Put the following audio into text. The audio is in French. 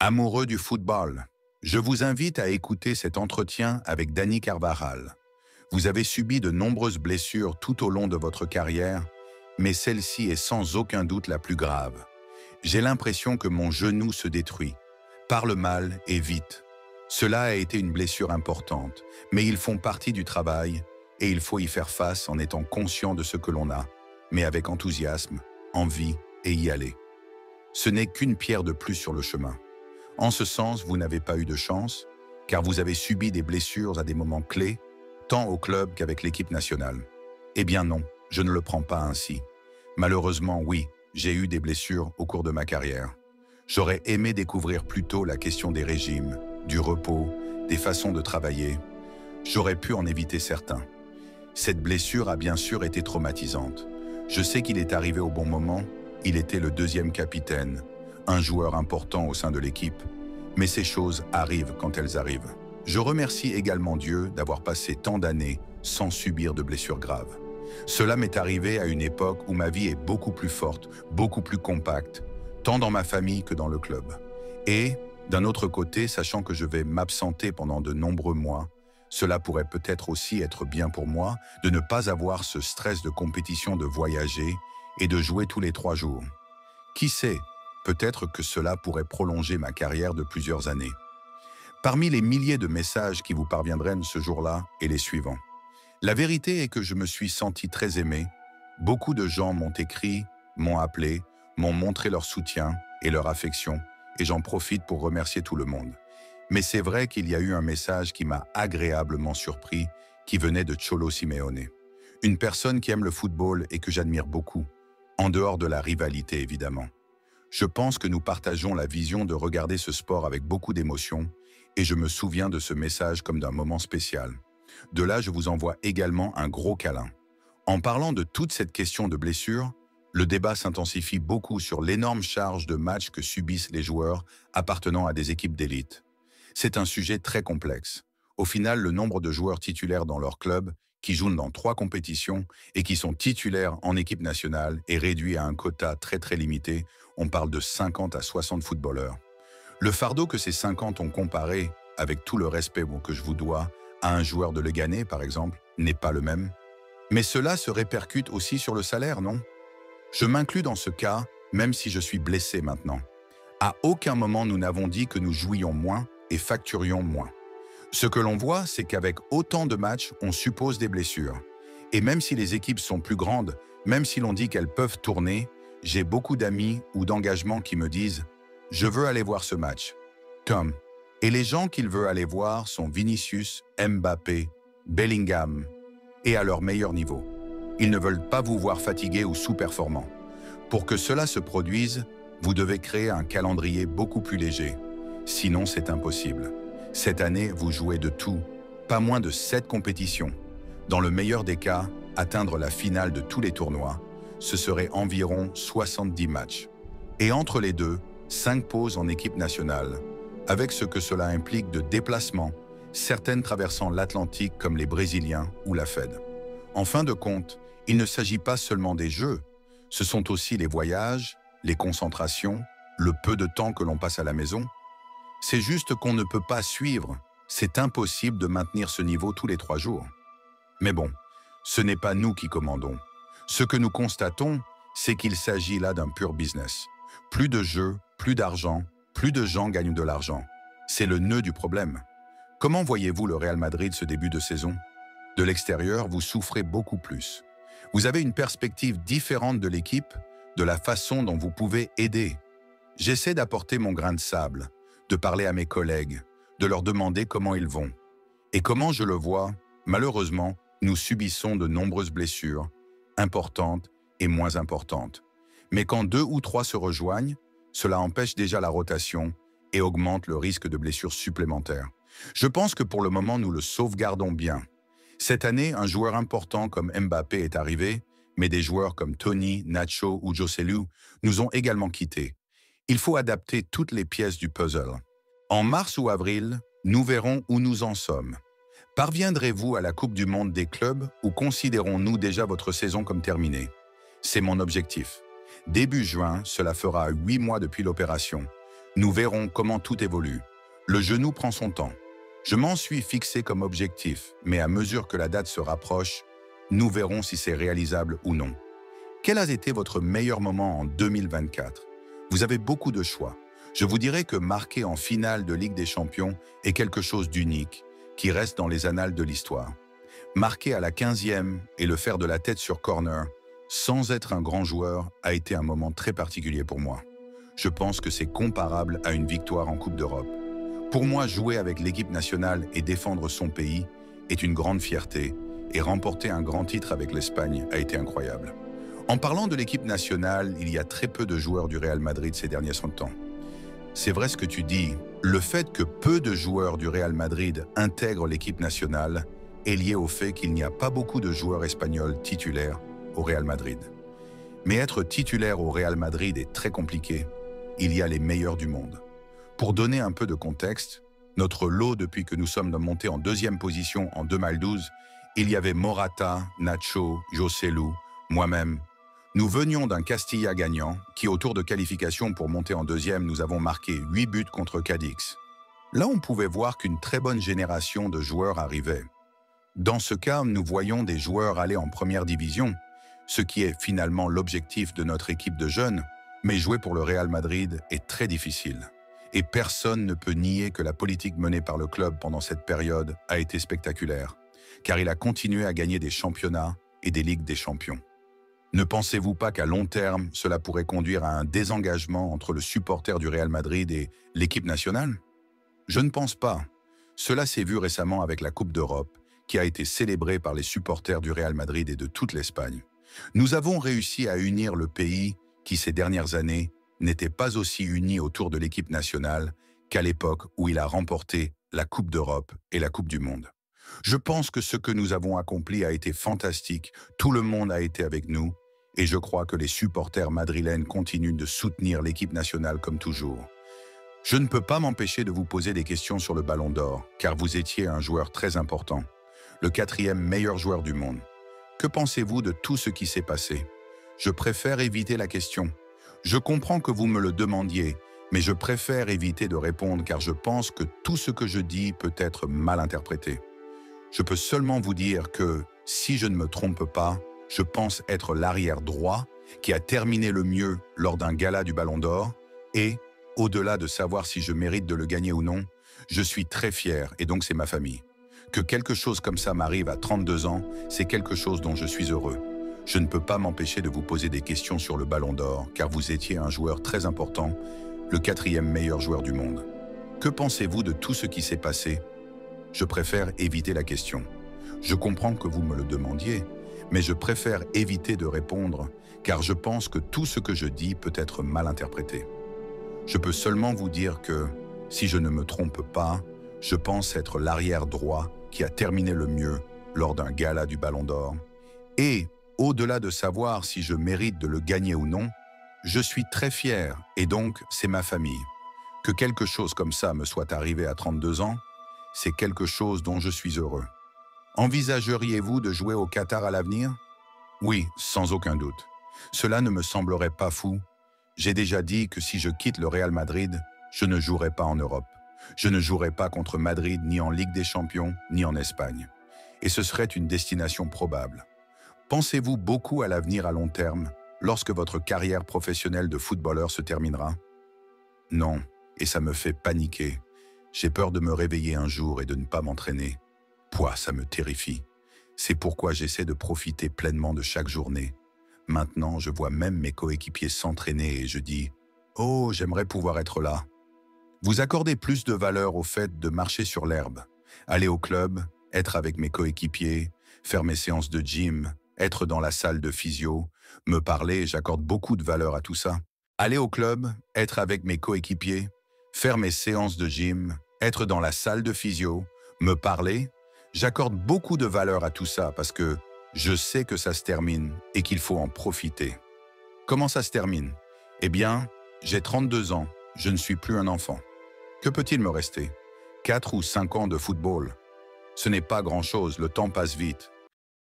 Amoureux du football, je vous invite à écouter cet entretien avec Dani Carvajal. Vous avez subi de nombreuses blessures tout au long de votre carrière, mais celle-ci est sans aucun doute la plus grave. J'ai l'impression que mon genou se détruit. Parle mal et vite. Cela a été une blessure importante, mais ils font partie du travail et il faut y faire face en étant conscient de ce que l'on a, mais avec enthousiasme, envie et y aller. Ce n'est qu'une pierre de plus sur le chemin. En ce sens, vous n'avez pas eu de chance, car vous avez subi des blessures à des moments clés, tant au club qu'avec l'équipe nationale. Eh bien non, je ne le prends pas ainsi. Malheureusement, oui, j'ai eu des blessures au cours de ma carrière. J'aurais aimé découvrir plus tôt la question des régimes, du repos, des façons de travailler. J'aurais pu en éviter certains. Cette blessure a bien sûr été traumatisante. Je sais qu'il est arrivé au bon moment, il était le deuxième capitaine, un joueur important au sein de l'équipe, mais ces choses arrivent quand elles arrivent. Je remercie également Dieu d'avoir passé tant d'années sans subir de blessures graves. Cela m'est arrivé à une époque où ma vie est beaucoup plus forte, beaucoup plus compacte, tant dans ma famille que dans le club. Et, d'un autre côté, sachant que je vais m'absenter pendant de nombreux mois, cela pourrait peut-être aussi être bien pour moi de ne pas avoir ce stress de compétition de voyager et de jouer tous les 3 jours. Qui sait, peut-être que cela pourrait prolonger ma carrière de plusieurs années. Parmi les milliers de messages qui vous parviendraient ce jour-là et les suivants. La vérité est que je me suis senti très aimé. Beaucoup de gens m'ont écrit, m'ont appelé, m'ont montré leur soutien et leur affection, et j'en profite pour remercier tout le monde. Mais c'est vrai qu'il y a eu un message qui m'a agréablement surpris, qui venait de Cholo Simeone. Une personne qui aime le football et que j'admire beaucoup, en dehors de la rivalité évidemment. Je pense que nous partageons la vision de regarder ce sport avec beaucoup d'émotion et je me souviens de ce message comme d'un moment spécial. De là, je vous envoie également un gros câlin. En parlant de toute cette question de blessure, le débat s'intensifie beaucoup sur l'énorme charge de matchs que subissent les joueurs appartenant à des équipes d'élite. C'est un sujet très complexe. Au final, le nombre de joueurs titulaires dans leur club, qui jouent dans 3 compétitions et qui sont titulaires en équipe nationale, est réduit à un quota très limité. On parle de 50 à 60 footballeurs. Le fardeau que ces 50 ont comparé, avec tout le respect que je vous dois, à un joueur de Leganés par exemple, n'est pas le même. Mais cela se répercute aussi sur le salaire, non? Je m'inclus dans ce cas, même si je suis blessé maintenant. À aucun moment nous n'avons dit que nous jouions moins et facturions moins. Ce que l'on voit, c'est qu'avec autant de matchs, on suppose des blessures. Et même si les équipes sont plus grandes, même si l'on dit qu'elles peuvent tourner, j'ai beaucoup d'amis ou d'engagements qui me disent « Je veux aller voir ce match ». Tom. Et les gens qu'il veut aller voir sont Vinicius, Mbappé, Bellingham, et à leur meilleur niveau. Ils ne veulent pas vous voir fatigué ou sous-performant. Pour que cela se produise, vous devez créer un calendrier beaucoup plus léger. Sinon, c'est impossible. Cette année, vous jouez de tout, pas moins de 7 compétitions. Dans le meilleur des cas, atteindre la finale de tous les tournois, ce serait environ 70 matchs. Et entre les deux, 5 pauses en équipe nationale, avec ce que cela implique de déplacements, certaines traversant l'Atlantique comme les Brésiliens ou la Fed. En fin de compte, il ne s'agit pas seulement des jeux, ce sont aussi les voyages, les concentrations, le peu de temps que l'on passe à la maison. C'est juste qu'on ne peut pas suivre, c'est impossible de maintenir ce niveau tous les 3 jours. Mais bon, ce n'est pas nous qui commandons. Ce que nous constatons, c'est qu'il s'agit là d'un pur business. Plus de jeux, plus d'argent, plus de gens gagnent de l'argent. C'est le nœud du problème. Comment voyez-vous le Real Madrid ce début de saison? De l'extérieur, vous souffrez beaucoup plus. Vous avez une perspective différente de l'équipe, de la façon dont vous pouvez aider. J'essaie d'apporter mon grain de sable, de parler à mes collègues, de leur demander comment ils vont. Et comment je le vois, malheureusement, nous subissons de nombreuses blessures, importantes et moins importantes. Mais quand 2 ou 3 se rejoignent, cela empêche déjà la rotation et augmente le risque de blessures supplémentaires. Je pense que pour le moment, nous le sauvegardons bien. Cette année, un joueur important comme Mbappé est arrivé, mais des joueurs comme Tony, Nacho ou Joselu nous ont également quittés. Il faut adapter toutes les pièces du puzzle. En mars ou avril, nous verrons où nous en sommes. Parviendrez-vous à la Coupe du Monde des clubs ou considérons-nous déjà votre saison comme terminée? C'est mon objectif. Début juin, cela fera 8 mois depuis l'opération. Nous verrons comment tout évolue. Le genou prend son temps. Je m'en suis fixé comme objectif, mais à mesure que la date se rapproche, nous verrons si c'est réalisable ou non. Quel a été votre meilleur moment en 2024? Vous avez beaucoup de choix. Je vous dirais que marquer en finale de Ligue des Champions est quelque chose d'unique, qui reste dans les annales de l'histoire. Marquer à la 15e et le faire de la tête sur corner, sans être un grand joueur, a été un moment très particulier pour moi. Je pense que c'est comparable à une victoire en Coupe d'Europe. Pour moi, jouer avec l'équipe nationale et défendre son pays est une grande fierté, et remporter un grand titre avec l'Espagne a été incroyable. En parlant de l'équipe nationale, il y a très peu de joueurs du Real Madrid ces derniers temps. C'est vrai ce que tu dis, le fait que peu de joueurs du Real Madrid intègrent l'équipe nationale est lié au fait qu'il n'y a pas beaucoup de joueurs espagnols titulaires au Real Madrid. Mais être titulaire au Real Madrid est très compliqué. Il y a les meilleurs du monde. Pour donner un peu de contexte, notre lot depuis que nous sommes montés en deuxième position en 2012, il y avait Morata, Nacho, Joselu, moi-même. Nous venions d'un Castilla gagnant qui, au tour de qualification pour monter en deuxième, nous avons marqué 8 buts contre Cadix. Là, on pouvait voir qu'une très bonne génération de joueurs arrivait. Dans ce cas, nous voyons des joueurs aller en première division, ce qui est finalement l'objectif de notre équipe de jeunes, mais jouer pour le Real Madrid est très difficile. Et personne ne peut nier que la politique menée par le club pendant cette période a été spectaculaire, car il a continué à gagner des championnats et des Ligues des Champions. Ne pensez-vous pas qu'à long terme, cela pourrait conduire à un désengagement entre le supporter du Real Madrid et l'équipe nationale? Je ne pense pas. Cela s'est vu récemment avec la Coupe d'Europe, qui a été célébrée par les supporters du Real Madrid et de toute l'Espagne. Nous avons réussi à unir le pays qui, ces dernières années, n'était pas aussi uni autour de l'équipe nationale qu'à l'époque où il a remporté la Coupe d'Europe et la Coupe du Monde. Je pense que ce que nous avons accompli a été fantastique, tout le monde a été avec nous, et je crois que les supporters madrilènes continuent de soutenir l'équipe nationale comme toujours. Je ne peux pas m'empêcher de vous poser des questions sur le Ballon d'Or, car vous étiez un joueur très important, le 4e meilleur joueur du monde. Que pensez-vous de tout ce qui s'est passé? Je préfère éviter la question. Je comprends que vous me le demandiez, mais je préfère éviter de répondre car je pense que tout ce que je dis peut être mal interprété. Je peux seulement vous dire que, si je ne me trompe pas, je pense être l'arrière droit qui a terminé le mieux lors d'un gala du Ballon d'Or et, au-delà de savoir si je mérite de le gagner ou non, je suis très fier et donc c'est ma famille. Que quelque chose comme ça m'arrive à 32 ans, c'est quelque chose dont je suis heureux. Je ne peux pas m'empêcher de vous poser des questions sur le Ballon d'Or, car vous étiez un joueur très important, le 4e meilleur joueur du monde. Que pensez-vous de tout ce qui s'est passé? Je préfère éviter la question. Je comprends que vous me le demandiez, mais je préfère éviter de répondre, car je pense que tout ce que je dis peut être mal interprété. Je peux seulement vous dire que, si je ne me trompe pas, je pense être l'arrière droit qui a terminé le mieux lors d'un gala du Ballon d'Or. Et, au-delà de savoir si je mérite de le gagner ou non, je suis très fier et donc c'est ma famille. Que quelque chose comme ça me soit arrivé à 32 ans, c'est quelque chose dont je suis heureux. Envisageriez-vous de jouer au Qatar à l'avenir? Oui, sans aucun doute. Cela ne me semblerait pas fou. J'ai déjà dit que si je quitte le Real Madrid, je ne jouerai pas en Europe. Je ne jouerai pas contre Madrid ni en Ligue des Champions, ni en Espagne. Et ce serait une destination probable. Pensez-vous beaucoup à l'avenir à long terme, lorsque votre carrière professionnelle de footballeur se terminera? Non, et ça me fait paniquer. J'ai peur de me réveiller un jour et de ne pas m'entraîner. Pouah, ça me terrifie. C'est pourquoi j'essaie de profiter pleinement de chaque journée. Maintenant, je vois même mes coéquipiers s'entraîner et je dis « Oh, j'aimerais pouvoir être là ». Vous accordez plus de valeur au fait de marcher sur l'herbe, aller au club, être avec mes coéquipiers, faire mes séances de gym, être dans la salle de physio, me parler, j'accorde beaucoup de valeur à tout ça. Aller au club, être avec mes coéquipiers, faire mes séances de gym, être dans la salle de physio, me parler, j'accorde beaucoup de valeur à tout ça parce que je sais que ça se termine et qu'il faut en profiter. Comment ça se termine? Eh bien, j'ai 32 ans, je ne suis plus un enfant. Que peut-il me rester? 4 ou 5 ans de football. Ce n'est pas grand-chose, le temps passe vite.